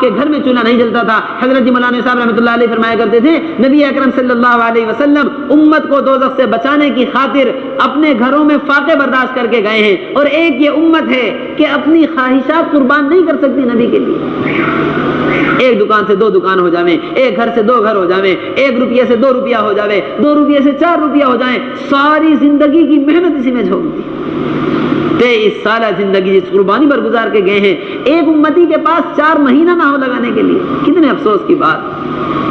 کے گھر میں چولہا نہیں جلتا تھا۔ حضرت جی مولانا صاحب رحمۃ اللہ علیہ فرمایا کرتے تھے نبی اکرم صلی اللہ علیہ وسلم امت کو دوزخ سے بچانے کی خاطر اپنے گھروں میں فاقے برداشت کر کے گئے ہیں، اور ایک یہ امت ہے کہ اپنی خواہشات قربان نہیں کر سکتی نبی کے لیے۔ ایک دکان سے 2 دکان ہو جاویں، ایک گھر سے 2 گھر ہو جاویں، 1 روپیہ سے 2 روپیہ ہو جاوے، 2 روپیہ سے 4 روپیہ ہو جائیں، ساری زندگی کی محنت اسی میں جھونک دی۔ 23 سالہ زندگی جس قربانی پر گزار کے گئے ہیں، ایک امتی کے پاس 4 مہینہ نہ ہو لگانے کے لیے، کتنے افسوس کی بات۔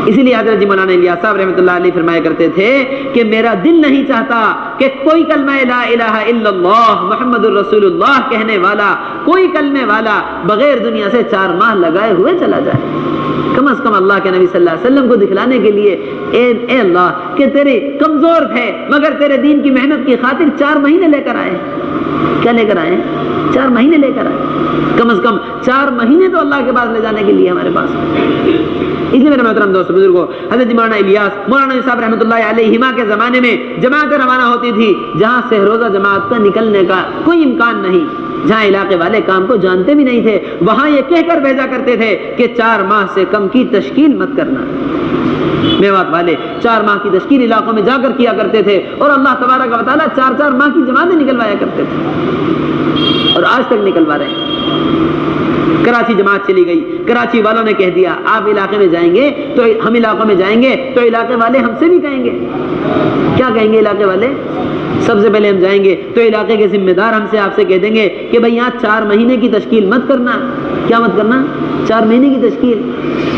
اسی لیے حضرت جی مولانا الیاس صاحب رحمۃ اللہ علیہ فرمایا کرتے تھے کہ میرا دل نہیں چاہتا کہ کوئی کلمہ لا الہ الا اللہ محمد الرسول اللہ کہنے والا، کوئی کلمے والا بغیر دنیا سے 4 ماہ لگائے ہوئے چلا جائے۔ کم از کم اللہ کے نبی صلی اللہ علیہ وسلم کو دکھلانے کے لیے اے اللہ کہ تیرے کمزور تھے مگر تیرے دین کی محنت کی خاطر 4 مہینے لے کر آئے۔ کیا لے کر آئے؟ 4 مہینے لے کر آئے۔ کم از کم 4 مہینے تو اللہ کے پاس لے جانے کے لیے ہمارے پاس۔ اس لیے میرے محترم دوست بزرگوں، حضرت مولانا الیاس مولانا صاحب رحمۃ اللہ علیہما کے زمانے میں جماعتیں روانہ ہوتی تھی جہاں سے روزہ جماعت کا نکلنے کا کوئی امکان نہیں، جہاں علاقے والے کام کو جانتے بھی نہیں تھے، وہاں یہ کہہ کر بھیجا کرتے تھے کہ 4 ماہ سے کم کی تشکیل مت کرنا۔ میوات والے 4 ماہ کی تشکیل علاقوں میں جا کر کیا کرتے تھے، اور اللہ تبارک و تعالیٰ 4 ماہ کی جماعتیں نکلوایا کرتے تھے، اور آج تک نکلوا رہے ہیں۔ کراچی جماعت چلی گئی، کراچی والوں نے کہہ دیا آپ علاقے میں جائیں گے تو ہم علاقوں میں جائیں گے تو علاقے والے ہم سے بھی کہیں گے۔ کیا کہیں گے علاقے والے؟ سب سے پہلے ہم جائیں گے تو علاقے کے ذمہ دار ہم سے آپ سے کہہ دیں گے کہ بھئی یہاں 4 مہینے کی تشکیل مت کرنا۔ کیا مت کرنا؟ 4 مہینے کی تشکیل۔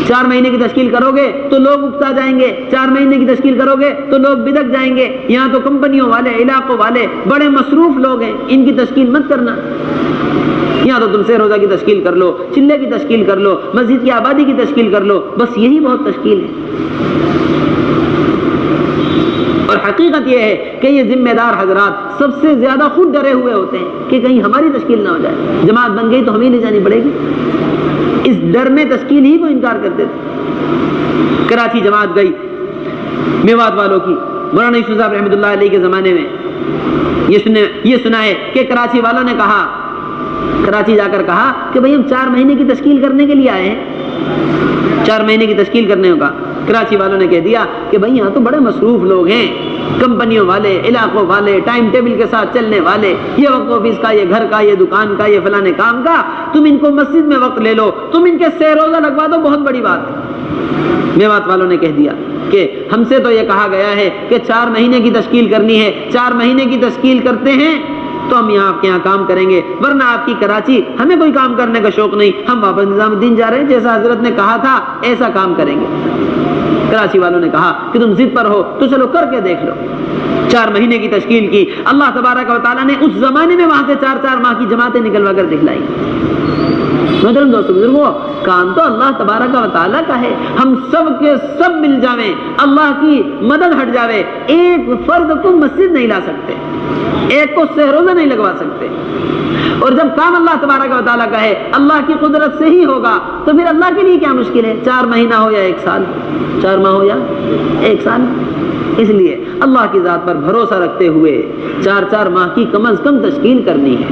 4 مہینے کی تشکیل کرو گے تو لوگ اکتا جائیں گے، 4 مہینے کی تشکیل کرو گے تو لوگ بدک جائیں گے، یہاں تو کمپنیوں والے علاقوں والے بڑے مصروف لوگ ہیں، ان کی تشکیل مت کرنا۔ یہاں تو تم سے روزہ کی تشکیل کر لو، چلے کی تشکیل کر لو، مسجد کی آبادی کی تشکیل کر لو، بس یہی بہت تشکیل ہے۔ اور حقیقت یہ ہے کہ یہ ذمہ دار حضرات سب سے زیادہ خود ڈرے ہوئے ہوتے ہیں کہ کہیں ہماری تشکیل نہ ہو جائے، جماعت بن گئی تو ہمیں لے جانی پڑے گی، اس ڈر میں تشکیل ہی کو انکار کرتے تھے۔ کراچی جماعت گئی میوات والوں کی، مولانا یوسف صاحب رحمۃ اللہ علیہ کے زمانے میں یہ سنا ہے کہ کراچی والوں نے کہا، کراچی جا کر کہا کہ بھئی ہم 4 مہینے کی تشکیل کرنے کے لیے آئے ہیں، 4 مہینے کی تشکیل کرنے ہوگا۔ کراچی والوں نے کہہ دیا کہ بھئی یہاں تو بڑے مصروف لوگ ہیں، کمپنیوں والے، علاقوں والے، ٹائم ٹیبل کے ساتھ چلنے والے، یہ وقت آفس کا، یہ گھر کا، یہ دکان کا، یہ فلانے کام کا، تم ان کو مسجد میں وقت لے لو، تم ان کے سے روزہ لگوا دو، بہت بڑی بات ہے۔ میوات والوں نے کہہ دیا کہ ہم سے تو یہ کہا گیا ہے کہ 4 مہینے کی تشکیل کرنی ہے، 4 مہینے کی تشکیل کرتے ہیں تو ہم یہاں آپ کے یہاں کام کریں گے، ورنہ آپ کی کراچی ہمیں کوئی کام کرنے کا شوق نہیں، ہم واپس نظام الدین جا رہے ہیں، جیسا حضرت نے کہا تھا ایسا کام کریں گے۔ کراچی والوں نے کہا کہ تم ضد پر ہو تو چلو کر کے دیکھ لو۔ 4 مہینے کی تشکیل کی، اللہ تبارک و تعالیٰ نے اس زمانے میں وہاں سے 4 ماہ کی جماعتیں نکلوا کر دکھلائی۔ محترم دوستو بزرگو، کام تو اللہ تبارک و تعالیٰ کا ہے، ہم سب کے سب مل جاویں، اللہ کی مدد ہٹ جاوے، ایک فرد کو مسجد نہیں لا سکتے، ایک کو سہروزہ نہیں لگوا سکتے، اور جب کام اللہ تبارک و تعالیٰ کا ہے، اللہ کی قدرت سے ہی ہوگا، تو پھر اللہ کے لیے کیا مشکل ہے؟ 4 مہینہ ہو یا 1 سال، 4 ماہ ہو یا 1 سال۔ اس لیے اللہ کی ذات پر بھروسہ رکھتے ہوئے 4 ماہ کی کم از کم تشکیل کرنی ہے۔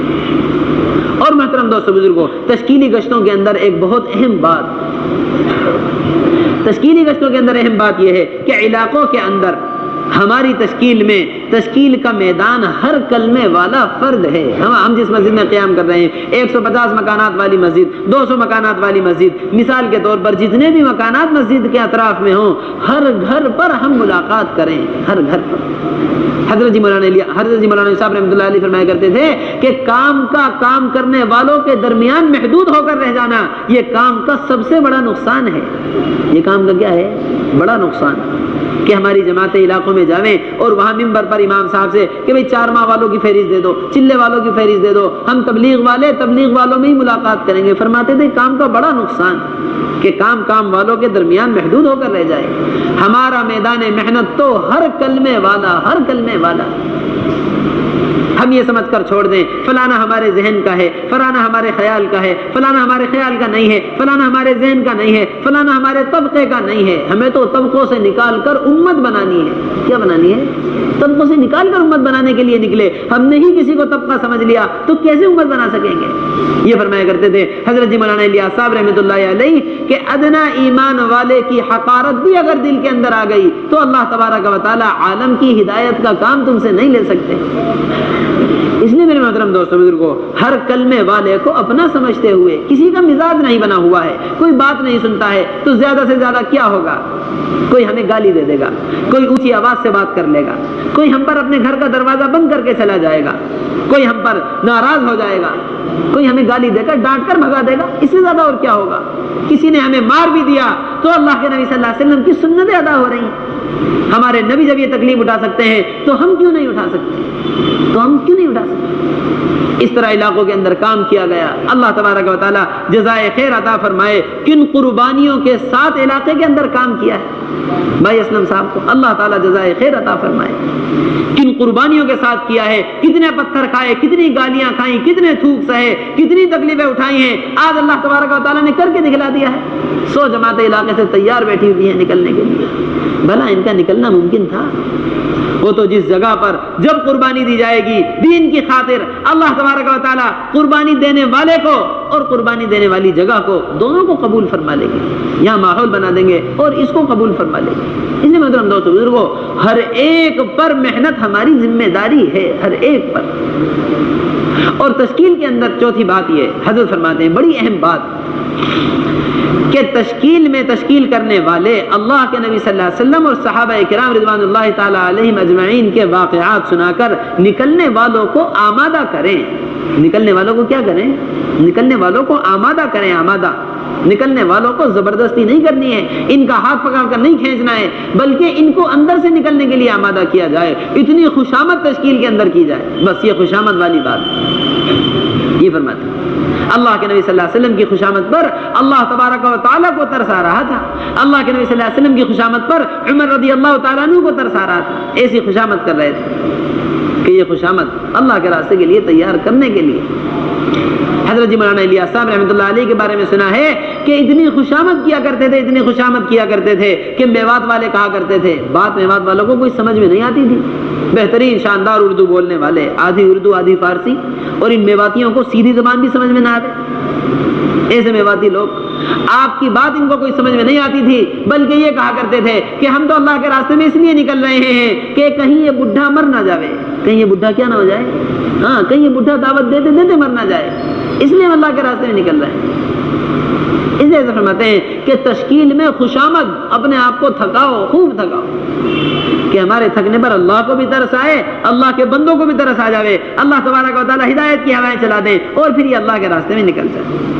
اور محترم دوستو بزرگوں، تشکیلی گشتوں کے اندر ایک بہت اہم بات یہ ہے کہ علاقوں کے اندر ہماری تشکیل میں تشکیل کا میدان ہر کلمے والا فرد ہے۔ ہم جس مسجد میں قیام کر رہے ہیں، 150 مکانات والی مسجد، 200 مکانات والی مسجد، مثال کے طور پر جتنے بھی مکانات مسجد کے اطراف میں ہوں، ہر گھر پر ہم ملاقات کریں، ہر گھر پر۔ حضرت جی مولانا صاحب رحمۃ اللہ علیہ فرمایا کرتے تھے کہ کام کرنے والوں کے درمیان محدود ہو کر رہ جانا یہ کام کا سب سے بڑا نقصان ہے۔ یہ کام کا کیا ہے؟ بڑا نقصان، کہ ہماری جماعتیں علاقوں میں جاویں اور وہاں ممبر پر امام صاحب سے کہ بھئی 4 ماہ والوں کی فہرست دے دو، چلے والوں کی فہرست دے دو، ہم تبلیغ والوں میں ہی ملاقات کریں گے۔ فرماتے تھے کام کا بڑا نقصان کہ کام والوں کے درمیان محدود ہو کر رہ جائے۔ ہمارا میدان محنت تو ہر کلمے والا ہم یہ سمجھ کر چھوڑ دیں فلانا ہمارے ذہن کا ہے، فلانا ہمارے خیال کا ہے، فلانا ہمارے خیال کا نہیں ہے، فلانا ہمارے ذہن کا نہیں ہے، فلانا ہمارے طبقے کا نہیں ہے. ہمیں تو طبقوں سے نکال کر امت بنانی ہے. کیا بنانی ہے؟ طبقوں سے نکال کر امت بنانے کے لیے نکلے. ہم نے ہی کسی کو طبقہ سمجھ لیا تو کیسے امت بنا سکیں گے؟ یہ فرمایا کرتے تھے حضرت جی مولانا الیاس صاحب رحمۃ اللہ علیہ کہ ادنا ایمان والے کی حقارت بھی اگر دل کے اندر آ گئی تو اللہ تبارک و تعالی عالم کی ہدایت کا کام تم سے نہیں لے سکتے. اس لیے میرے محترم دوستوں بزرگوں، ہر کلمے والے کو اپنا سمجھتے ہوئے، کسی کا مزاج نہیں بنا ہوا ہے، کوئی بات نہیں سنتا ہے تو زیادہ سے زیادہ کیا ہوگا؟ کوئی ہمیں گالی دے دے گا، کوئی اونچی آواز سے بات کر لے گا، کوئی ہم پر اپنے گھر کا دروازہ بند کر کے چلا جائے گا، کوئی ہم پر ناراض ہو جائے گا، کوئی ہمیں گالی دے کر ڈانٹ کر بھگا دے گا. اس سے زیادہ اور کیا ہوگا؟ کسی نے ہمیں مار بھی دیا تو اللہ کے نبی صلی اللہ علیہ وسلم کی سنتیں ادا ہو رہی ہیں. ہمارے نبی جب یہ تکلیف اٹھا سکتے ہیں تو ہم کیوں نہیں اٹھا سکتے؟ اس طرح علاقوں کے اندر کام کیا گیا. اللہ تبارک و تعالی جزائے خیر عطا فرمائے. کن قربانیوں کے ساتھ علاقے کے اندر کام کیا ہے بھائی اسلم صاحب کو اللہ تعالی جزائے خیر عطا فرمائے. کن قربانیوں کے ساتھ کیا ہے، کتنے پتھر کھائے، کتنی گالیاں کھائیں، کتنے تھوک سہے، کتنی تکلیفیں اٹھائی ہیں. آج اللہ تبارک و تعالی نے کر کے دکھلا دیا ہے. 100 جماعتیں علاقے سے تیار بیٹھی ہوئی ہیں نکلنے کے لیے. بھلا ان کا نکلنا ممکن تھا؟ وہ تو جس جگہ پر جب قربانی دی جائے گی دین کی خاطر، اللہ تبارک و تعالی قربانی دینے والے کو اور قربانی دینے والی جگہ کو دونوں کو قبول فرما لیں گے. یہاں ماحول بنا دیں گے اور اس کو قبول فرما لیں گے. اس لیے محترم دوستو بزرگوں، ہر ایک پر محنت ہماری ذمہ داری ہے، ہر ایک پر. اور تشکیل کے اندر چوتھی بات یہ حضرت فرماتے ہیں، بڑی اہم بات، کہ تشکیل کرنے والے اللہ کے نبی صلی اللہ علیہ وسلم اور صحابہ کرام رضوان اللہ تعالی علیہم اجمعین کے واقعات سنا کر نکلنے والوں کو آمادہ کریں. نکلنے والوں کو کیا کریں؟ نکلنے والوں کو آمادہ کریں. آمادہ نکلنے والوں کو زبردستی نہیں کرنی ہے، ان کا ہاتھ پکڑ کر نہیں کھینچنا ہے، بلکہ ان کو اندر سے نکلنے کے لیے آمادہ کیا جائے. اتنی خوشامد تشکیل کے اندر کی جائے. بس یہ خوشامد والی بات یہ فرماتے ہیں. اللہ کے نبی صلی اللہ علیہ وسلم کی خوشامد پر اللہ تبارک و تعالیٰ کو ترس آ رہا تھا. اللہ کے نبی صلی اللہ علیہ وسلم کی خوشامد پر عمر رضی اللہ تعالیٰ عنہ کو ترس آ رہا تھا. ایسی خوشامد کر رہے تھے کہ یہ خوشامد اللہ کے راستے کے لیے تیار کرنے کے لیے. حضرت جی مولانا الیاس صاحب رحمۃ اللہ علیہ کے بارے میں سنا ہے کہ اتنی خوشامد کیا کرتے تھے کہ میوات والے کہا کرتے تھے، بات میوات والوں کو کوئی سمجھ میں نہیں آتی تھی. بہترین شاندار اردو بولنے والے، آدھی اردو آدھی فارسی، اور ان میواتیوں کو سیدھی زبان بھی سمجھ میں نہ آتے. ایسے میواتی لوگ، آپ کی بات ان کو کوئی سمجھ میں نہیں آتی تھی، بلکہ یہ کہا کرتے تھے کہ ہم تو اللہ کے راستے میں اس لیے نکل رہے ہیں کہ کہیں یہ بڈھا مر نہ جائے، کہیں یہ بڈھا کیا نہ ہو جائے، کہیں یہ بڈھا دعوت دیتے دیتے مر نہ جائے، اس لیے ہم اللہ کے راستے میں نکل رہے ہیں. اس لیے فرماتے ہیں کہ تشکیل میں خوشامد، اپنے آپ کو تھکاؤ، خوب تھکاؤ، کہ ہمارے تھکنے پر اللہ کو بھی ترس آئے، اللہ کے بندوں کو بھی ترس آ جائے، اللہ تبارک و تعالی ہدایت کی ہوائیں چلا دیں اور پھر یہ اللہ کے راستے میں نکل جائے.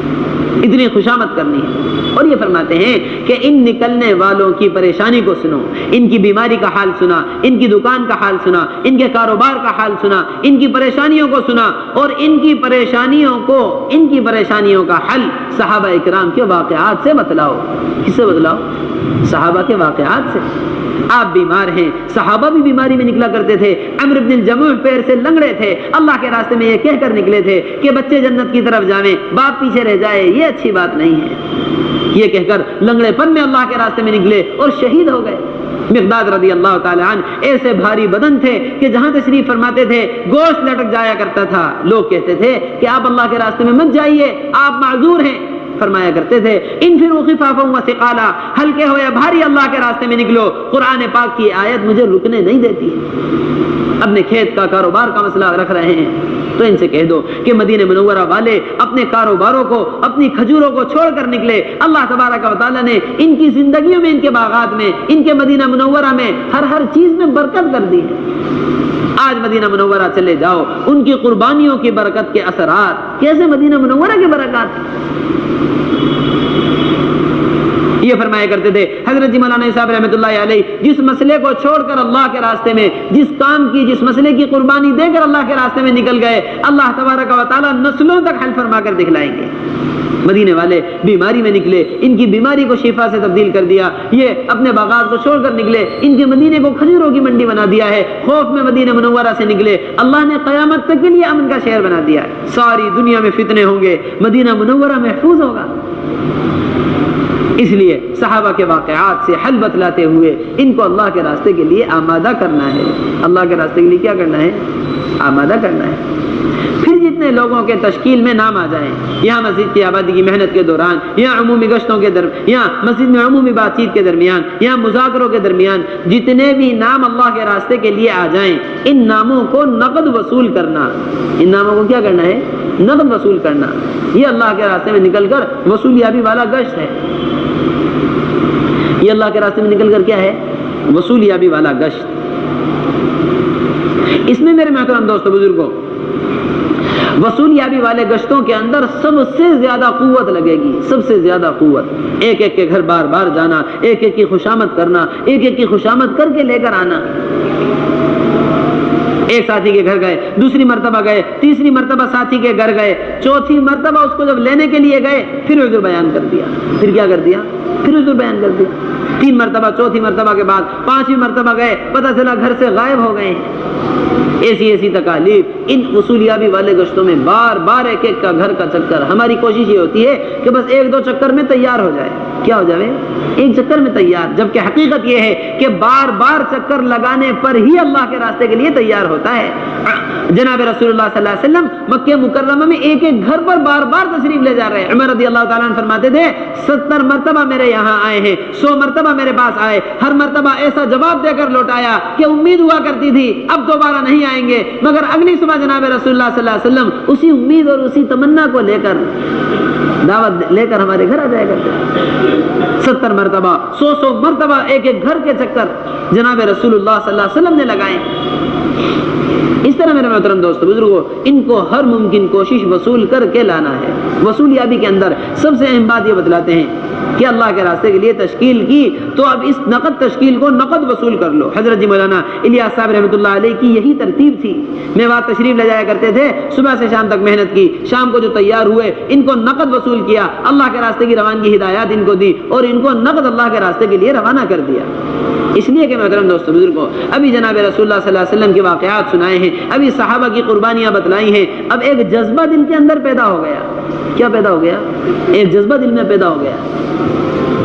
اتنی خوشامد کرنی ہے. اور یہ فرماتے ہیں کہ ان نکلنے والوں کی پریشانی کو سنو، ان کی بیماری کا حال سنا، ان کی دکان کا حال سنا، ان کے کاروبار کا حال سنا، ان کی پریشانیوں کو سنا، اور ان کی پریشانیوں کا حل صحابہ اکرام کے واقعات سے بتلاؤ. کس سے بتلاؤ؟ صحابہ کے واقعات سے. آپ بیمار ہیں، صحابہ بھی بیماری میں نکلا کرتے تھے. عمرو بن الجموح پیر سے لنگڑے تھے، اللہ کے راستے میں یہ کہہ کر نکلے تھے کہ بچے جنت کی طرف جائیں، باپ پیچھے رہ جائے، یہ اچھی بات نہیں ہے. یہ کہہ کر لنگڑے پن میں اللہ کے راستے میں نکلے اور شہید ہو گئے. مقداد رضی اللہ تعالی عنہ ایسے بھاری بدن تھے کہ جہاں تشریف فرماتے تھے گوشت لٹک جایا کرتا تھا. لوگ کہتے تھے کہ آپ اللہ کے راستے میں مت جائیے، آپ معذور ہیں. فرمایا کرتے تھے انفروا خفافا وثقالا، ہلکے ہو یا بھاری اللہ کے راستے میں نکلو. قرآن پاک کی آیت مجھے رکنے نہیں دیتی. اپنے کھیت کا کاروبار کا مسئلہ رکھ رہے ہیں تو ان سے کہہ دو کہ مدینہ منورہ والے اپنے کاروباروں کو، اپنی کھجوروں کو چھوڑ کر نکلے. اللہ تبارک و تعالیٰ نے ان کی زندگیوں میں، ان کے باغات میں، ان کے مدینہ منورہ میں ہر چیز میں برکت کر دی ہے. آج مدینہ منورہ چلے جاؤ، ان کی قربانیوں کی برکت کے اثرات کیسے مدینہ منورہ کی برکات. یہ فرمایا کرتے تھے حضرت جی مولانا صاحب رحمۃ اللہ علیہ، جس مسئلے کو چھوڑ کر اللہ کے راستے میں، جس کام کی، جس مسئلے کی قربانی دے کر اللہ کے راستے میں نکل گئے، اللہ تبارک و تعالیٰ نسلوں تک حل فرما کر دکھلائیں گے. مدینے والے بیماری میں نکلے، ان کی بیماری کو شفا سے تبدیل کر دیا، یہ اپنے باغات کو چھوڑ کر نکلے، ان کے مدینے کو کھجوروں کی منڈی بنا دیا ہے، خوف میں مدینہ منورہ سے نکلے، اللہ نے قیامت تک کے لیے امن کا شہر بنا دیا ہے، ساری دنیا میں فتنے ہوں گے، مدینہ منورہ محفوظ ہوگا۔ اس لیے صحابہ کے واقعات سے حل بتلاتے ہوئے ان کو اللہ کے راستے کے لیے آمادہ کرنا ہے، اللہ کے راستے کے لیے کیا کرنا ہے؟ آمادہ کرنا ہے۔ پھر جتنے لوگوں کے تشکیل میں نام آ جائیں، یہاں مسجد کی آبادی کی محنت کے دوران، یہاں عمومی گشتوں کے درمیان، یہاں مسجد میں عمومی بات چیت کے درمیان، یہاں مذاکروں کے درمیان جتنے بھی نام اللہ کے راستے کے لیے آ جائیں، ان ناموں کو نقد وصول کرنا، ان ناموں کو کیا کرنا ہے؟ نقد وصول کرنا۔ یہ اللہ کے راستے میں نکل کر وصولیابی والا گشت ہے، یہ اللہ کے راستے میں نکل کر کیا ہے؟ وصولیابی والا گشت۔ اس میں میرے محترم دوستو بزرگوں، وصولیابی والے گشتوں کے اندر سب سے زیادہ قوت لگے گی، سب سے زیادہ قوت، ایک ایک کے گھر بار بار جانا، ایک ایک کی خوشامد کرنا، ایک ایک کی خوشامد کر کے لے کر آنا۔ ایک ساتھی کے گھر گئے، دوسری مرتبہ گئے، تیسری مرتبہ ساتھی کے گھر گئے، چوتھی مرتبہ اس کو جب لینے کے لیے گئے پھر عذر بیان کر دیا، پھر کیا کر دیا؟ پھر عذر بیان کر دیا۔ تین مرتبہ، چوتھی مرتبہ کے بعد پانچویں مرتبہ گئے، پتہ چلا گھر سے غائب ہو گئے ہیں۔ ایسی تکالیف ان وصولیابی والے گشتوں میں بار بار ایک ایک کا گھر کا چکر۔ ہماری کوشش یہ ہوتی ہے کہ بس ایک دو چکر میں تیار ہو جائے، کیا ہو جائے؟ ایک چکر میں تیار، جبکہ حقیقت یہ ہے کہ بار بار چکر لگانے پر ہی اللہ کے راستے کے لیے تیار ہوتا ہے۔ جناب رسول اللہ صلی اللہ علیہ وسلم مکہ مکرمہ میں ایک ایک گھر پر بار بار تشریف لے جا رہے ہیں۔ عمر رضی اللہ تعالیٰ عنہ فرماتے تھے 70 مرتبہ میرے یہاں آئے ہیں، 100 مرتبہ میرے پاس آئے، ہر مرتبہ ایسا جواب دے کر لوٹایا کہ امید ہوا کرتی تھی اب دوبارہ نہیں آئیں گے، مگر اگلی صبح جناب رسول اللہ صلی اللہ علیہ وسلم اسی امید اور اسی تمنا کو لے کر، دعوت لے کر ہمارے گھر آ جایا کرتے۔ 70 مرتبہ، 100 مرتبہ ایک ایک گھر کے چکر جناب رسول اللہ صلی اللہ علیہ وسلم نے لگائے۔ اس طرح میرے محترم دوستو بزرگوں، ان کو ہر ممکن کوشش وصول کر کے لانا ہے۔ وصولیابی کے اندر سب سے اہم بات یہ بتلاتے ہیں کہ اللہ کے راستے کے لیے تشکیل کی تو اب اس نقد تشکیل کو نقد وصول کر لو۔ حضرت جی مولانا الیاس صاحب رحمۃ اللہ علیہ کی یہی ترتیب تھی، میوات تشریف لے جایا کرتے تھے، صبح سے شام تک محنت کی، شام کو جو تیار ہوئے ان کو نقد وصول کیا، اللہ کے راستے کی روانگی ہدایات ان کو دی اور ان کو نقد اللہ کے راستے کے لیے روانہ کر دیا۔ اس لیے کہ محترم دوستو بزرگوں، ابھی جناب رسول اللہ صلی اللہ علیہ وسلم کے واقعات سنائے ہیں، ابھی صحابہ کی قربانیاں بتلائی ہیں، اب ایک جذبہ دل کے اندر پیدا ہو گیا۔ کیا پیدا ہو گیا؟ ایک جذبہ دل میں پیدا ہو گیا۔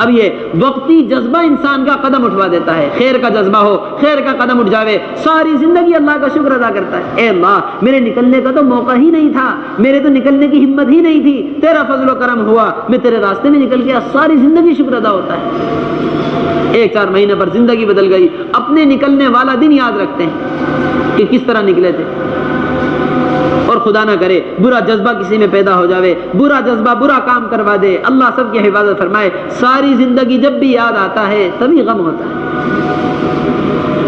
اب یہ وقتی جذبہ انسان کا قدم اٹھوا دیتا ہے، خیر کا جذبہ ہو، خیر کا قدم اٹھ جاوے، ساری زندگی اللہ کا شکر ادا کرتا ہے۔ اے اللہ، میرے نکلنے کا تو موقع ہی نہیں تھا، میرے تو نکلنے کی ہمت ہی نہیں تھی، تیرا فضل و کرم ہوا، میں تیرے راستے میں نکل گیا، ساری زندگی شکر ادا ہوتا ہے۔ 1-4 مہینے پر زندگی بدل گئی، اپنے نکلنے والا دن یاد رکھتے ہیں کہ کس طرح نکلے تھے، اور خدا نہ کرے برا جذبہ کسی میں پیدا ہو جاوے، برا جذبہ برا کام کروا دے، اللہ سب کی حفاظت فرمائے۔ ساری زندگی جب بھی یاد آتا ہے تبھی غم ہوتا ہے۔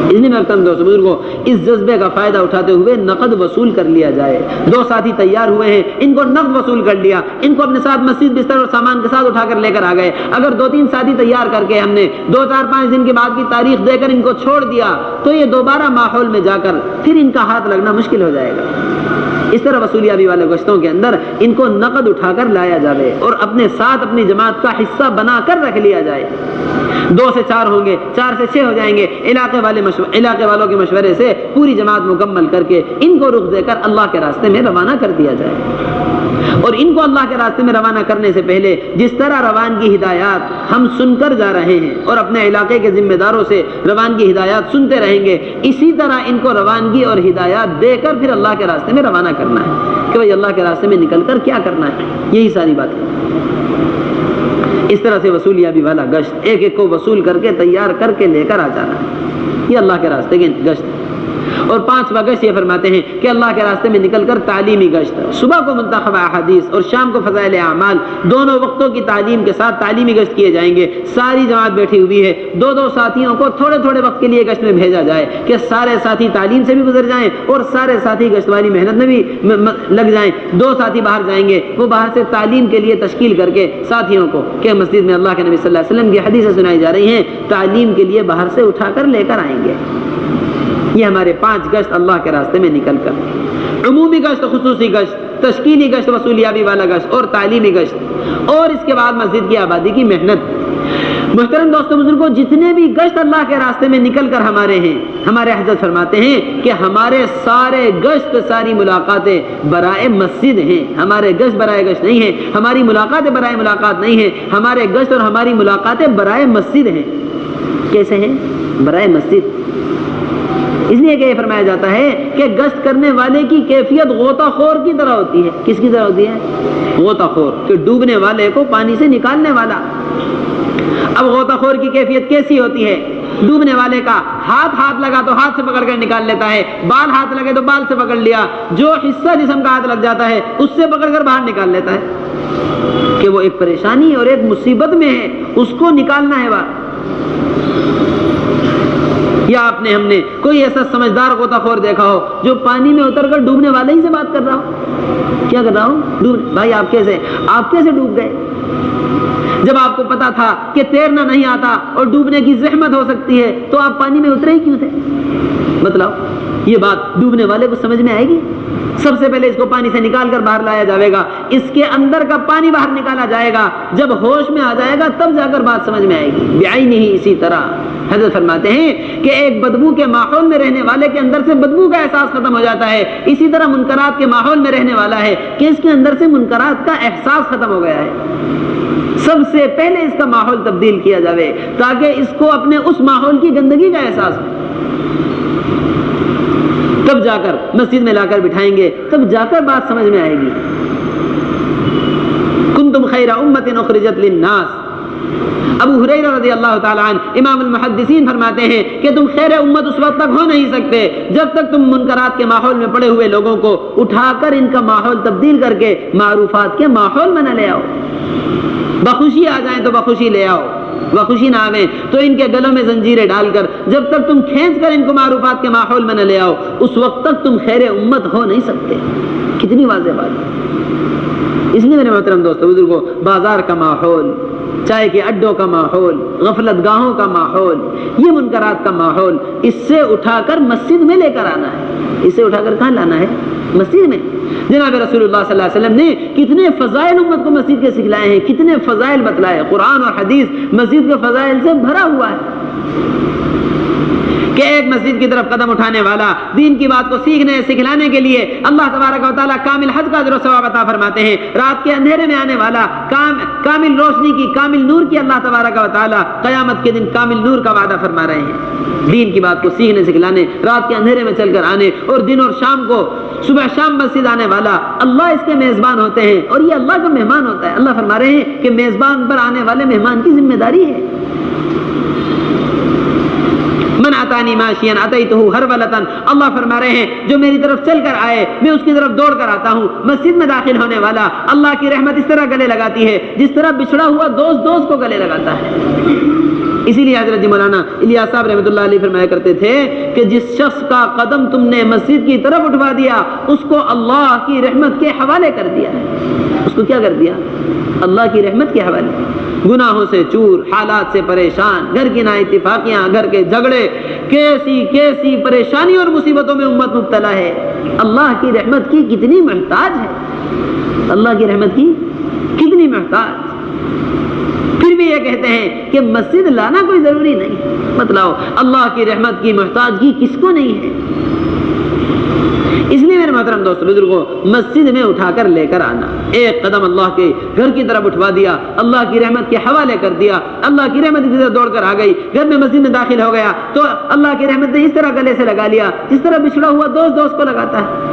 اس لیے میرے دوستو بزرگوں، اس جذبے کا فائدہ اٹھاتے ہوئے نقد وصول کر لیا جائے۔ 2 ساتھی تیار ہوئے ہیں، ان کو نقد وصول کر لیا، ان کو اپنے ساتھ مسجد بستر اور سامان کے ساتھ اٹھا کر لے کر آ گئے۔ اگر 2-3 ساتھی تیار کر کے ہم نے 2-4-5 دن کے بعد کی تاریخ دے کر ان کو چھوڑ دیا تو یہ دوبارہ ماحول میں جا کر پھر ان کا ہاتھ لگنا مشکل ہو جائے گا۔ اس طرح وصولیابی والے گشتوں کے اندر ان کو نقد اٹھا کر لایا جائے اور اپنے ساتھ اپنی جماعت کا حصہ بنا کر رکھ لیا جائے۔ 2 سے 4 ہوں گے، 4 سے 6 ہو جائیں گے، علاقے والوں کے مشورے سے پوری جماعت مکمل کر کے ان کو رخ دے کر اللہ کے راستے میں روانہ کر دیا جائے۔ اور ان کو اللہ کے راستے میں روانہ کرنے سے پہلے جس طرح روانگی ہدایات ہم سن کر جا رہے ہیں اور اپنے علاقے کے ذمہ داروں سے روانگی ہدایات سنتے رہیں گے، اسی طرح ان کو روانگی اور ہدایات دے کر پھر اللہ کے راستے میں روانہ کرنا ہے کہ بھئی اللہ کے راستے میں نکل کر کیا کرنا ہے۔ یہی ساری بات ہے۔ اس طرح سے وصولیابی والا گشت ایک ایک کو وصول کر کے تیار کر کے لے کر آ جانا، یہ اللہ کے راستے کے گشت۔ اور 5واں گشت یہ فرماتے ہیں کہ اللہ کے راستے میں نکل کر تعلیمی گشت، صبح کو منتخب احادیث اور شام کو فضائل اعمال، دونوں وقتوں کی تعلیم کے ساتھ تعلیمی گشت کیے جائیں گے۔ ساری جماعت بیٹھی ہوئی ہے، 2-2 ساتھیوں کو تھوڑے تھوڑے وقت کے لیے گشت میں بھیجا جائے کہ سارے ساتھی تعلیم سے بھی گزر جائیں اور سارے ساتھی گشت والی محنت میں بھی لگ جائیں۔ 2 ساتھی باہر جائیں گے، وہ باہر سے تعلیم کے لیے تشکیل کر کے ساتھیوں کو کہ مسجد میں اللہ کے نبی صلی اللہ علیہ وسلم کی حدیثیں سنائی جا رہی ہیں، تعلیم کے لیے باہر سے اٹھا کر لے کر آئیں گے۔ یہ ہمارے 5 گشت اللہ کے راستے میں نکل کر، عمومی گشت، خصوصی گشت، تشکیلی گشت، وصولیابی والا گشت اور تعلیمی گشت، اور اس کے بعد مسجد کی آبادی کی محنت۔ محترم دوستوں بزرگوں، جتنے بھی گشت اللہ کے راستے میں نکل کر ہمارے ہیں، ہمارے حضرت فرماتے ہیں کہ ہمارے سارے گشت، ساری ملاقاتیں برائے مسجد ہیں۔ ہمارے گشت برائے گشت نہیں ہیں، ہماری ملاقاتیں برائے ملاقات نہیں ہیں، ہمارے گشت اور ہماری ملاقاتیں برائے مسجد ہیں۔ کیسے ہیں؟ برائے مسجد۔ اس لیے کہ یہ فرمایا جاتا ہے کہ گشت کرنے والے کی کیفیت غوطہ خور کی طرح ہوتی ہے۔ کس کی طرح ہوتی ہے؟ غوطہ خور، کہ ڈوبنے والے کو پانی سے نکالنے والا۔ اب غوطہ خور کی کیفیت کیسی ہوتی ہے؟ ڈوبنے والے کا ہاتھ لگا تو ہاتھ سے پکڑ کر نکال لیتا ہے، بال ہاتھ لگے تو بال سے پکڑ لیا، جو حصہ جسم کا ہاتھ لگ جاتا ہے اس سے پکڑ کر باہر نکال لیتا ہے، کہ وہ ایک پریشانی اور ایک مصیبت میں ہے، اس کو نکالنا ہے باہر۔ یا ہم نے کوئی ایسا سمجھدار غوطہ خور دیکھا ہو جو پانی میں اتر کر ڈوبنے والے ہی سے بات کر رہا ہو؟ کیا کر رہا ہو؟ بھائی آپ کیسے ڈوب گئے؟ جب آپ کو پتا تھا کہ تیرنا نہیں آتا اور ڈوبنے کی زحمت ہو سکتی ہے تو آپ پانی میں اترے ہی کیوں تھے؟ بتلاؤ، یہ بات ڈوبنے والے کو سمجھ میں آئے گی؟ سب سے پہلے اس کو پانی سے نکال کر باہر لایا جائے گا، اس کے اندر کا پانی باہر نکالا جائے گا، جب ہوش میں آ جائے گا تب جا کر بات سمجھ میں آئے گی۔ بعینہ ہی اسی طرح حضرت فرماتے ہیں کہ ایک بدبو کے ماحول میں رہنے والے کے اندر سے بدبو کا احساس ختم ہو جاتا ہے، اسی طرح منکرات کے ماحول میں رہنے والا ہے کہ اس کے اندر سے منکرات کا احساس ختم ہو گیا ہے۔ سب سے پہلے اس کا ماحول تبدیل کیا جائے تاکہ اس کو اپنے اس ماحول کی گندگی کا احساس ہو، تب جا کر مسجد میں لا کر بٹھائیں گے، تب جا کر بات سمجھ میں آئے گی۔ کنتم خیر امت اخرجت للناس۔ ابو ہریرہ رضی اللہ تعالیٰ عنہ امام المحدثین فرماتے ہیں کہ تم خیر امت اس وقت تک ہو نہیں سکتے جب تک تم منکرات کے ماحول میں پڑے ہوئے لوگوں کو اٹھا کر ان کا ماحول تبدیل کر کے معروفات کے ماحول میں نہ لے آؤ۔ بخوشی آ جائیں تو بخوشی لے آؤ، بخوشی نہ آویں تو ان کے گلوں میں زنجیریں ڈال کر جب تک تم کھینچ کر ان کو معروفات کے ماحول میں نہ لے آؤ اس وقت تک تم خیر امت ہو نہیں سکتے۔ کتنی واضح بات ہے۔ اس لیے میرے محترم دوستو بزرگوں، بازار کا ماحول، چائے کے اڈوں کا ماحول، غفلت گاہوں کا ماحول، یہ منکرات کا ماحول، اس سے اٹھا کر مسجد میں لے کر آنا ہے۔ اسے اٹھا کر کہاں لانا ہے؟ مسجد میں۔ جناب رسول اللہ صلی اللہ علیہ وسلم نے کتنے فضائل امت کو مسجد کے سکھلائے ہیں، کتنے فضائل بتلائے۔ قرآن اور حدیث مسجد کے فضائل سے بھرا ہوا ہے کہ ایک مسجد کی طرف قدم اٹھانے والا دین کی بات کو سیکھنے سکھلانے کے لیے اللہ تبارک و تعالیٰ کامل حج کا اجر و ثواب عطا فرماتے ہیں۔ رات کے اندھیرے میں آنے والا کامل روشنی کی، کامل نور کی اللہ تبارک و تعالیٰ قیامت کے دن کامل نور کا وعدہ فرما رہے ہیں۔ دین کی بات کو سیکھنے سکھلانے، رات کے اندھیرے میں چل کر آنے اور دن اور شام کو صبح شام مسجد آنے والا اللہ اس کے میزبان ہوتے ہیں اور یہ اللہ کا مہمان ہوتا ہے۔ اللہ فرما رہے ہیں کہ میزبان پر آنے والے مہمان کی ذمہ داری ہے۔ من اتانی ماشیا اتیتہ ہرولۃ، اللہ فرما رہے ہیں جو میری طرف چل کر آئے میں اس کی طرف دوڑ کر آتا ہوں۔ مسجد میں داخل ہونے والا اللہ کی رحمت اس طرح گلے لگاتی ہے جس طرح بچھڑا ہوا دوست کو گلے لگاتا ہے۔ اسی لیے حضرت مولانا الیاس صاحب رحمۃ اللہ علیہ فرمایا کرتے تھے کہ جس شخص کا قدم تم نے مسجد کی طرف اٹھوا دیا اس کو اللہ کی رحمت کے حوالے کر دیا ہے۔ اس کو کیا کر دیا؟ اللہ کی رحمت کے حوالے۔ گناہوں سے چور، حالات سے پریشان، گھر کی نا اتفاقیاں، گھر کے جھگڑے، کیسی پریشانی اور مصیبتوں میں امت مبتلا ہے۔ اللہ کی رحمت کی کتنی محتاج ہے، اللہ کی رحمت کی کتنی محتاج۔ پھر بھی یہ کہتے ہیں کہ مسجد لانا کوئی ضروری نہیں۔ بتلاؤ اللہ کی رحمت کی محتاجگی کس کو نہیں ہے؟ اس لیے میرے محترم دوستو بزرگوں، مسجد میں اٹھا کر لے کر آنا، ایک قدم اللہ کے گھر کی طرف اٹھوا دیا، اللہ کی رحمت کے حوالے کر دیا، اللہ کی رحمت کی طرف دوڑ کر آ گئی، گھر میں مسجد میں داخل ہو گیا تو اللہ کی رحمت نے اس طرح گلے سے لگا لیا جس طرح بچھڑا ہوا دوست کو لگاتا ہے۔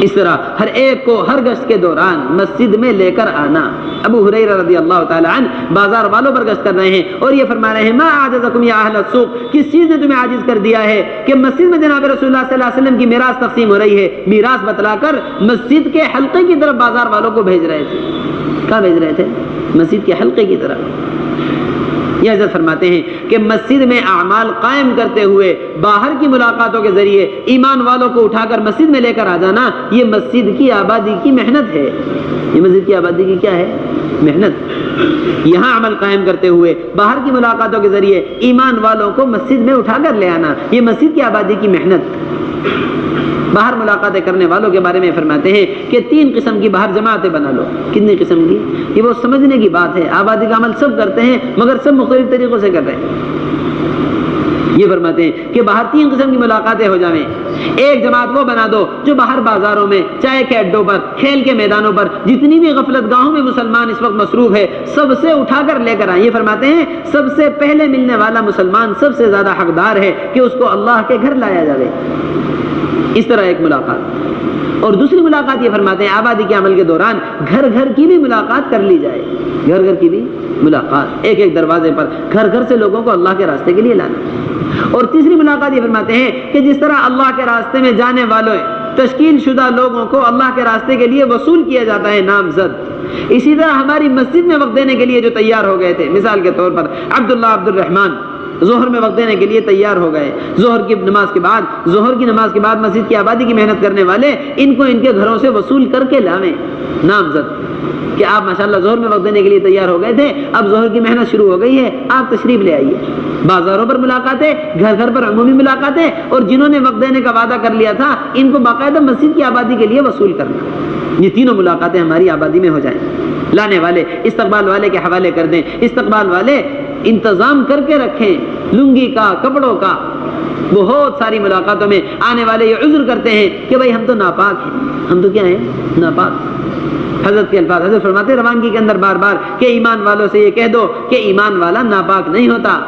اس طرح ہر ایک کو ہر گشت کے دوران مسجد میں لے کر آنا۔ ابو ہریرہ رضی اللہ تعالی عنہ بازار والوں پر گشت کر رہے ہیں اور یہ فرما رہے ہیں ما اعجزکم یا اہل السوق، کس چیز نے تمہیں عاجز کر دیا ہے کہ مسجد میں جناب رسول اللہ صلی اللہ علیہ وسلم کی میراث تقسیم ہو رہی ہے، میراث بتلا کر مسجد کے حلقے کی طرف بازار والوں کو بھیج رہے تھے۔ کہاں بھیج رہے تھے؟ مسجد کے حلقے کی طرف۔ یہ حضرت فرماتے ہیں کہ مسجد میں اعمال قائم کرتے ہوئے باہر کی ملاقاتوں کے ذریعے ایمان والوں کو اٹھا کر مسجد میں لے کر آ جانا، یہ مسجد کی آبادی کی محنت ہے۔ یہ مسجد کی آبادی کی کیا ہے؟ محنت۔ یہاں عمل قائم کرتے ہوئے باہر کی ملاقاتوں کے ذریعے ایمان والوں کو مسجد میں اٹھا کر لے آنا، یہ مسجد کی آبادی کی محنت۔ باہر ملاقاتیں کرنے والوں کے بارے میں فرماتے ہیں کہ 3 قسم کی باہر جماعتیں بنا لو. کتنی قسم کی؟ یہ وہ سمجھنے کی بات ہے. آبادی کا عمل سب کرتے ہیں مگر سب مختلف طریقوں سے کر رہے ہیں. یہ فرماتے ہیں کہ باہر 3 قسم کی ملاقاتیں ہو جائیں. ایک جماعت وہ بنا دو جو باہر بازاروں میں، چائے کے اڈوں پر، کھیل کے میدانوں پر، جتنی بھی غفلت گاہوں میں مسلمان اس وقت مصروف ہے، سب سے اٹھا کر لے کر آئیں. یہ فرماتے ہیں سب سے پہلے ملنے والا مسلمان سب سے زیادہ حقدار ہے کہ اس کو اللہ کے گھر لایا جائے. اس طرح ایک ملاقات. اور دوسری ملاقات یہ فرماتے ہیں آبادی کے عمل کے دوران گھر گھر کی بھی ملاقات کر لی جائے. گھر گھر کی بھی ملاقات، ایک ایک دروازے پر گھر گھر سے لوگوں کو اللہ کے راستے کے لیے لانا. اور تیسری ملاقات یہ فرماتے ہیں کہ جس طرح اللہ کے راستے میں جانے والوں تشکیل شدہ لوگوں کو اللہ کے راستے کے لیے وصول کیا جاتا ہے نامزد، اسی طرح ہماری مسجد میں وقت دینے کے لیے جو تیار ہو گئے تھے، مثال کے طور پر عبداللہ عبد الرحمن ظہر میں وقت دینے کے لیے تیار ہو گئے. ظہر کی نماز کے بعد مسجد کی آبادی کی محنت کرنے والے ان کو ان کے گھروں سے وصول کر کے لاویں نامزد کہ آپ ماشاءاللہ ظہر میں وقت دینے کے لیے تیار ہو گئے تھے، اب ظہر کی محنت شروع ہو گئی ہے، آپ تشریف لے آئیے. بازاروں پر ملاقاتیں، گھر گھر پر عمومی ملاقاتیں، اور جنہوں نے وقت دینے کا وعدہ کر لیا تھا ان کو باقاعدہ مسجد کی آبادی کے لیے وصول کرنا. یہ تینوں ملاقاتیں ہماری آبادی میں ہو جائیں. لانے والے استقبال والے کے حوالے کر دیں، استقبال والے انتظام کر کے رکھیں لنگی کا، کپڑوں کا. بہت ساری ملاقاتوں میں آنے والے یہ عذر کرتے ہیں کہ بھائی ہم تو ناپاک ہیں. ہم تو کیا ہیں؟ ناپاک. حضرت کے الفاظ، حضرت فرماتے روانگی کے اندر بار بار کہ ایمان والوں سے یہ کہہ دو کہ ایمان والا ناپاک نہیں ہوتا.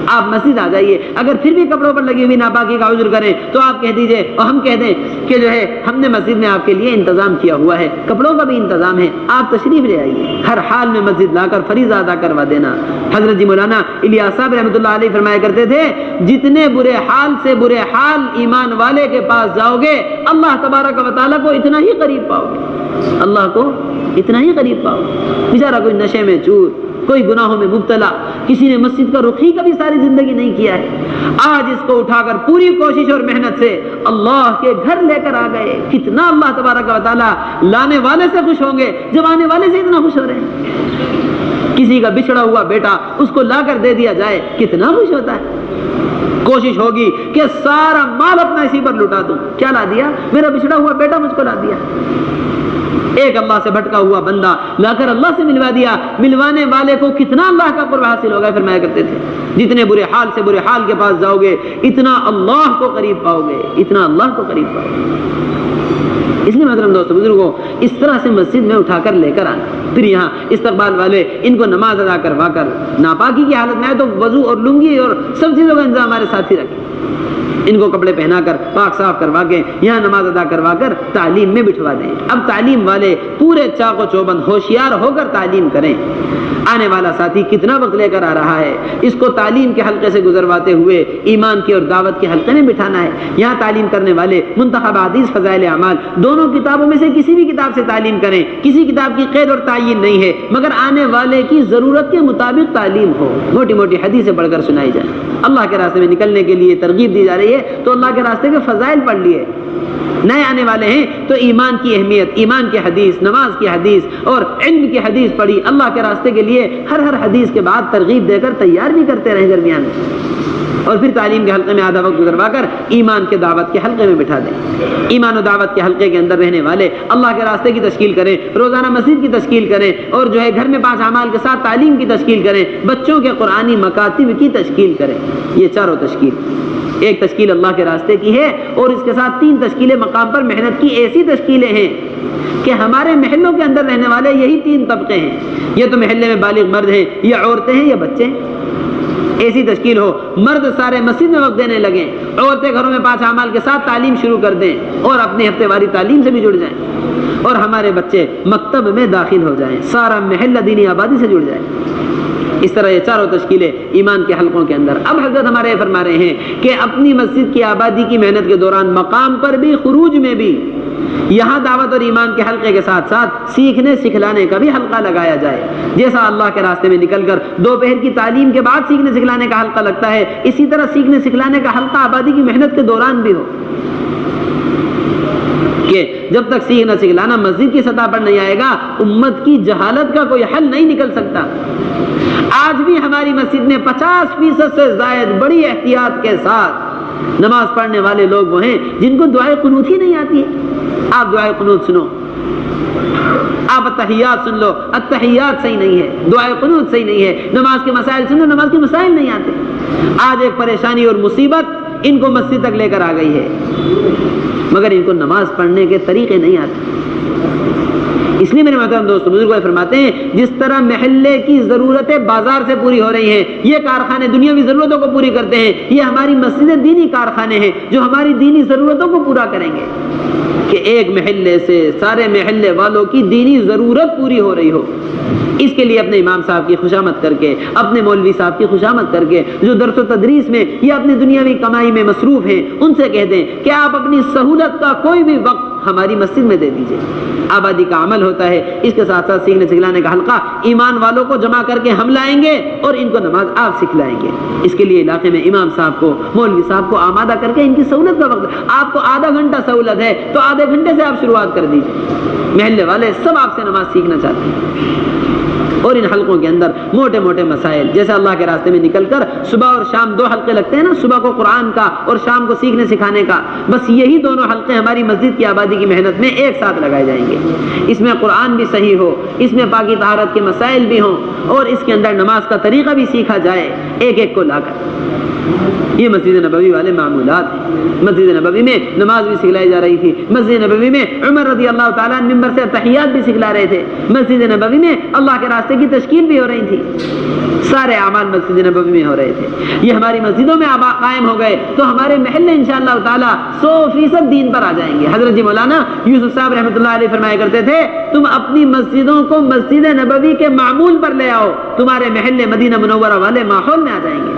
آپ مسجد آ جائیے، اگر پھر بھی کپڑوں پر لگی ہوئی ناپاکی کا عذر کریں تو آپ کہہ دیجئے اور ہم کہہ دیں کہ جو ہے ہم نے مسجد میں آپ کے لیے انتظام کیا ہوا ہے، کپڑوں کا بھی انتظام ہے، آپ تشریف لے آئیے. ہر حال میں مسجد لا کر فریضہ ادا کروا دینا. حضرت جی مولانا الیاس صاحب رحمۃ اللہ علیہ فرمایا کرتے تھے جتنے برے حال سے برے حال ایمان والے کے پاس جاؤ گے اللہ تبارک و تعالیٰ کو اتنا ہی قریب پاؤ گے. اللہ کو اتنا ہی قریب پاؤ. بیچارہ کوئی نشے میں چور، کوئی گناہوں میں مبتلا، کسی نے مسجد کا رخ ہی کبھی ساری زندگی نہیں کیا ہے، آج اس کو اٹھا کر پوری کوشش اور محنت سے اللہ کے گھر لے کر آ گئے. کتنا اللہ تبارک و تعالیٰ لانے والے سے خوش ہوں گے جب آنے والے سے اتنا خوش ہو رہے ہیں. کسی کا بچھڑا ہوا بیٹا اس کو لا کر دے دیا جائے کتنا خوش ہوتا ہے. کوشش ہوگی کہ سارا مال اپنا اسی پر لٹا دوں. کیا لا دیا؟ میرا بچھڑا ہوا بیٹا مجھ کو لا دیا. ایک اللہ سے بھٹکا ہوا بندہ لا کر اللہ سے ملوا دیا. ملوانے والے کو کتنا اللہ کا قرب حاصل ہوگا. فرمایا کرتے تھے جتنے برے حال سے برے حال کے پاس جاؤ گے اتنا اللہ کو قریب پاؤ گے، اتنا اللہ کو قریب پاؤ گے. اس لیے محترم دوستو بزرگوں اس طرح سے مسجد میں اٹھا کر لے کر آنا. پھر یہاں استقبال والے ان کو نماز ادا کروا کر ناپاکی کی حالت میں آئے تو وضو اور لنگی اور سب چیزوں کا انتظام ہمارے ساتھ ہی رکھیں. ان کو کپڑے پہنا کر پاک صاف کروا کے یہاں نماز ادا کروا کر تعلیم میں بٹھوا دیں. اب تعلیم والے پورے چاق و چوبند ہوشیار ہو کر تعلیم کریں. آنے والا ساتھی کتنا وقت لے کر آ رہا ہے، اس کو تعلیم کے حلقے سے گزرواتے ہوئے ایمان کی اور دعوت کے حلقے میں بٹھانا ہے. یہاں تعلیم کرنے والے منتخب حدیث، فضائل اعمال دونوں کتابوں میں سے کسی بھی کتاب سے تعلیم کریں. کسی کتاب کی قید اور تعین نہیں ہے مگر آنے والے کی ضرورت کے مطابق تعلیم ہو. موٹی موٹی حدیثیں پڑھ کر سنائی جائیں. اللہ کے راستے میں نکلنے کے لیے ترغیب دی جا رہی ہے تو اللہ کے راستے کے فضائل پڑھ لیے. نئے آنے والے ہیں تو ایمان کی اہمیت، ایمان کی حدیث، نماز کی حدیث اور علم کی حدیث پڑھی. اللہ کے راستے کے لیے ہر حدیث کے بعد ترغیب دے کر تیار بھی کرتے رہیں درمیان میں. اور پھر تعلیم کے حلقے میں آدھا وقت گزروا کر ایمان کے دعوت کے حلقے میں بٹھا دیں. ایمان و دعوت کے حلقے کے اندر رہنے والے اللہ کے راستے کی تشکیل کریں، روزانہ مسجد کی تشکیل کریں اور جو ہے گھر میں 5 اعمال کے ساتھ تعلیم کی تشکیل کریں. بچوں کے قرآنی مکاتب کی تشکیل کریں. یہ چاروں تشکیل، ایک تشکیل اللہ کے راستے کی ہے اور اس کے ساتھ 3 تشکیلیں مقام پر محنت کی. ایسی تشکیلیں ہیں کہ ہمارے محلوں کے اندر رہنے والے یہی 3 طبقے ہیں. یہ تو محلے میں بالغ مرد ہیں یا عورتیں ہیں یا بچے ہیں. ایسی تشکیل ہو مرد سارے مسجد میں وقت دینے لگیں، عورتیں گھروں میں 5 اعمال کے ساتھ تعلیم شروع کر دیں اور اپنی ہفتے واری تعلیم سے بھی جڑ جائیں اور ہمارے بچے مکتب میں داخل ہو جائیں، سارا محلہ دینی آبادی سے جڑ جائے. اس طرح یہ چاروں تشکیلیں ایمان کے حلقوں کے اندر. اب حضرت ہمارے فرما رہے ہیں کہ اپنی مسجد کی آبادی کی محنت کے دوران مقام پر بھی خروج میں بھی یہاں دعوت اور ایمان کے حلقے کے ساتھ ساتھ سیکھنے سکھلانے کا بھی حلقہ لگایا جائے. جیسا اللہ کے راستے میں نکل کر دوپہر کی تعلیم کے بعد سیکھنے سکھلانے کا حلقہ لگتا ہے، اسی طرح سیکھنے سکھلانے کا حلقہ آبادی کی محنت کے دوران بھی ہو. کہ جب تک سیکھنا سکھلانا مسجد کی سطح پر نہیں آئے گا امت کی جہالت کا کوئی حل نہیں نکل سکتا. آج بھی ہماری مسجد میں 50% سے زائد بڑی احتیاط کے ساتھ نماز پڑھنے والے لوگ وہ ہیں جن کو دعائے قنوت ہی نہیں آتی ہے۔ آپ دعائے قنوت سنو، آپ التحیات سن لو، التحیات صحیح نہیں ہے، دعائے قنوت صحیح نہیں ہے، نماز کے مسائل سن لو، نماز کے مسائل نہیں آتے۔ آج ایک پریشانی اور مصیبت ان کو مسجد تک لے کر آ گئی ہے، مگر ان کو نماز پڑھنے کے طریقے نہیں آتے۔ اس لیے میرے محترم دوستو، بزرگ فرماتے ہیں جس طرح محلے کی ضرورتیں بازار سے پوری ہو رہی ہیں، یہ کارخانے دنیاوی ضرورتوں کو پوری کرتے ہیں، یہ ہماری مسجد دینی کارخانے ہیں جو ہماری دینی ضرورتوں کو پورا کریں گے، کہ ایک محلے سے سارے محلے والوں کی دینی ضرورت پوری ہو رہی ہو۔ اس کے لیے اپنے امام صاحب کی خوشامد کر کے، اپنے مولوی صاحب کی خوشامد کر کے، جو درس و تدریس میں یا اپنی دنیاوی کمائی میں مصروف ہیں، ان سے کہہ دیں کہ آپ اپنی سہولت کا کوئی بھی وقت ہماری مسجد میں دے دیجئے۔ آبادی کا عمل ہوتا ہے، اس کے ساتھ ساتھ سیکھنے سکھلانے کا حلقہ، ایمان والوں کو جمع کر کے ہم لائیں گے اور ان کو نماز آپ سکھلائیں گے۔ اس کے لیے علاقے میں امام صاحب کو، مولوی صاحب کو آمادہ کر کے ان کی سہولت کا وقت، آپ کو آدھا گھنٹہ سہولت ہے تو آدھے گھنٹے سے آپ شروعات کر دیجئے۔ محلے والے سب آپ سے نماز سیکھنا چاہتے ہیں، اور ان حلقوں کے اندر موٹے موٹے مسائل، جیسے اللہ کے راستے میں نکل کر صبح اور شام 2 حلقے لگتے ہیں نا، صبح کو قرآن کا اور شام کو سیکھنے سکھانے کا، بس یہی دونوں حلقے ہماری مسجد کی آبادی کی محنت میں ایک ساتھ لگائے جائیں گے۔ اس میں قرآن بھی صحیح ہو، اس میں پاکی طہارت کے مسائل بھی ہوں، اور اس کے اندر نماز کا طریقہ بھی سیکھا جائے، ایک ایک کو لا کر۔ یہ مسجد نبوی والے معمولات ہیں۔ مسجد نبوی میں نماز بھی سکھلائی جا رہی تھی، مسجد نبوی میں عمر رضی اللہ تعالیٰ ممبر سے تحیات بھی سکھلا رہے تھے، مسجد نبوی میں اللہ کے راستے کی تشکیل بھی ہو رہی تھی، سارے اعمال مسجد نبوی میں ہو رہے تھے۔ یہ ہماری مسجدوں میں قائم ہو گئے تو ہمارے محلے انشاءاللہ تعالیٰ 100% دین پر آ جائیں گے۔ حضرت جی مولانا یوسف صاحب رحمۃ اللہ علیہ فرمایا کرتے تھے، تم اپنی مسجدوں کو مسجد نبوی کے معمول پر لے آؤ، تمہارے محلے مدینہ منورہ والے ماحول میں آ جائیں گے۔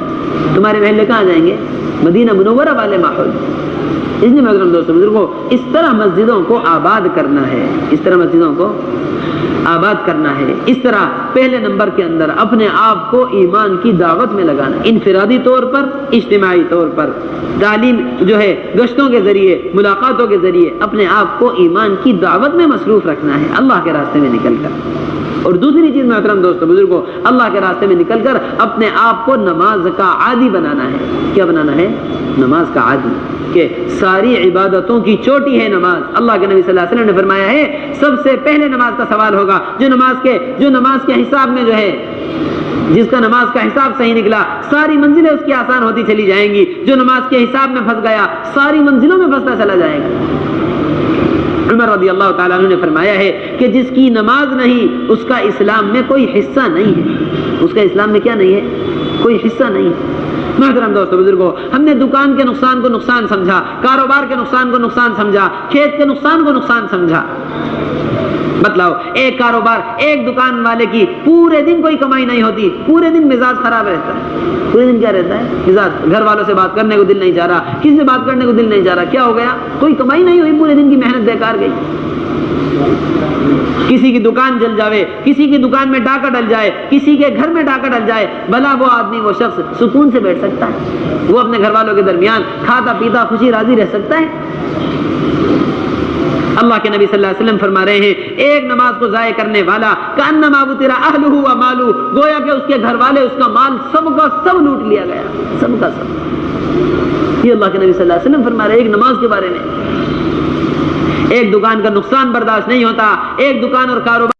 تمہارے محلے کہاں جائیں گے؟ مدینہ منورہ والے ماحول۔ اس لیے محترم دوستو بزرگوں، اس طرح مسجدوں کو آباد کرنا ہے، اس طرح مسجدوں کو آباد کرنا ہے، اس طرح پہلے نمبر کے اندر اپنے آپ کو ایمان کی دعوت میں لگانا، انفرادی طور پر، اجتماعی طور پر، تعلیم جو ہے گشتوں کے ذریعے، ملاقاتوں کے ذریعے اپنے آپ کو ایمان کی دعوت میں مصروف رکھنا ہے، اللہ کے راستے میں نکل کر۔ اور دوسری چیز محترم دوستو بزرگوں، اللہ کے راستے میں نکل کر اپنے آپ کو نماز کا عادی بنانا ہے۔ کیا بنانا ہے؟ نماز کا عادی، کہ ساری عبادتوں کی چوٹی ہے نماز۔ اللہ کے نبی صلی اللہ علیہ وسلم نے فرمایا ہے سب سے پہلے نماز کا سوال ہوگا، جو نماز کے حساب میں جو ہے، جس کا نماز کا حساب صحیح نکلا، ساری منزلیں اس کی آسان ہوتی چلی جائیں گی۔ جو نماز کے حساب میں پھنس گیا، ساری منزلوں میں پھنستا چلا جائے گا۔ عمر رضی اللہ تعالیٰ عنہ نے فرمایا ہے کہ جس کی نماز نہیں، اس کا اسلام میں کوئی حصہ نہیں ہے۔ اس کا اسلام میں کیا نہیں ہے؟ کوئی حصہ نہیں ہے۔ محترم دوستو بزرگوں، ہم نے دکان کے نقصان کو نقصان سمجھا، کاروبار کے نقصان کو نقصان سمجھا، کھیت کے نقصان کو نقصان سمجھا۔ بتلاؤ، ایک کاروبار، ایک دکان والے کی پورے دن کوئی کمائی نہیں ہوتی، پورے دن مزاج خراب رہتا ہے، پورے دن کیا رہتا ہے؟ مزاج، گھر والوں سے بات کرنے کو دل نہیں جا رہا، کسی سے بات کرنے کو دل نہیں جا رہا، کیا ہو گیا؟ کوئی کمائی نہیں ہوئی، پورے دن کی محنت بیکار گئی۔ کسی کی دکان جل جاوے، کسی کی دکان میں ڈاکہ ڈل جائے، کسی کے گھر میں ڈاکہ ڈل جائے، بھلا وہ آدمی، وہ شخص سکون سے بیٹھ سکتا ہے؟ وہ اپنے گھر والوں کے درمیان کھاتا پیتا خوشی راضی رہ سکتا ہے؟ اللہ کے نبی صلی اللہ علیہ وسلم فرما رہے ہیں ایک نماز کو ضائع کرنے والا کأنما بتر اہلہ و مالہ، گویا کہ اس کے گھر والے، اس کا مال سب کا سب لوٹ لیا گیا، سب کا سب۔ یہ اللہ کے نبی صلی اللہ علیہ وسلم فرما رہے ہیں ایک نماز کے بارے میں۔ ایک دکان کا نقصان برداشت نہیں ہوتا، ایک دکان اور کاروبار